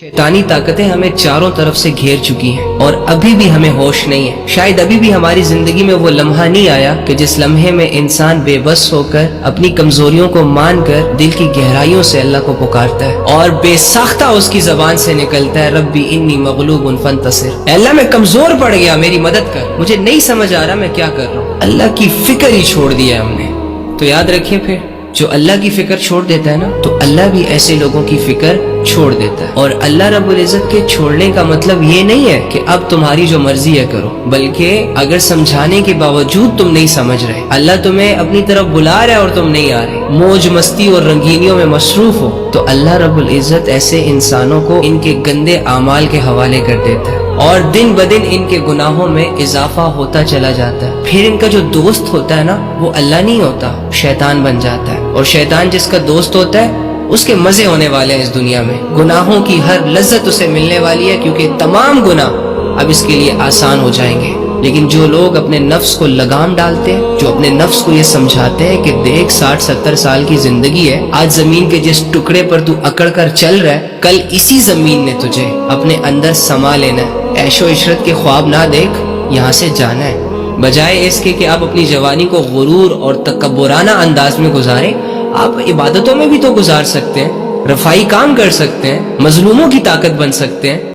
शैतानी ताकतें हमें चारों तरफ से घेर चुकी हैं और अभी भी हमें होश नहीं है। शायद अभी भी हमारी जिंदगी में वो लम्हा नहीं आया कि जिस लम्हे में इंसान बेबस होकर अपनी कमजोरियों को मानकर दिल की गहराइयों से अल्लाह को पुकारता है और बेसाख्ता उसकी जबान से निकलता है, रब्बी इन्नी मगलूबुन फंतसिर, अल्लाह मैं कमजोर पड़ गया, मेरी मदद कर, मुझे नहीं समझ आ रहा मैं क्या कर रहा हूँ। अल्लाह की फिक्र ही छोड़ दिया हमने। तो याद रखिए, फिर जो अल्लाह की फिक्र छोड़ देता है ना, तो अल्लाह भी ऐसे लोगों की फिक्र छोड़ देता है। और अल्लाह रब्बुल इज्जत के छोड़ने का मतलब ये नहीं है कि अब तुम्हारी जो मर्जी है करो, बल्कि अगर समझाने के बावजूद तुम नहीं समझ रहे, अल्लाह तुम्हें अपनी तरफ बुला रहा है और तुम नहीं आ रहे, मौज मस्ती और रंगीनियों में मसरूफ हो, तो अल्लाह रब्बुल इज्जत ऐसे इंसानों को इनके गंदे आमाल के हवाले कर देता है और दिन ब दिन इनके गुनाहों में इजाफा होता चला जाता है। फिर इनका जो दोस्त होता है ना, वो अल्लाह नहीं होता, शैतान बन जाता है। और शैतान जिसका दोस्त होता है उसके मजे होने वाले हैं इस दुनिया में, गुनाहों की हर लज्जत उसे मिलने वाली है, क्योंकि तमाम गुनाह अब इसके लिए आसान हो जाएंगे। लेकिन जो लोग अपने नफ्स को लगाम डालते हैं, जो अपने नफ्स को ये समझाते हैं कि देख 60-70 साल की जिंदगी है, आज जमीन के जिस टुकड़े पर तू अकड़ कर चल रहा है, कल इसी जमीन ने तुझे अपने अंदर समा लेना है, ऐशो इशरत के ख्वाब ना देख, यहाँ से जाना है। बजाय इसके कि आप अपनी जवानी को गुरूर और तकब्बुराना अंदाज में गुजारें, आप इबादतों में भी तो गुजार सकते हैं, रफाई काम कर सकते हैं, मजलूमों की ताकत बन सकते हैं।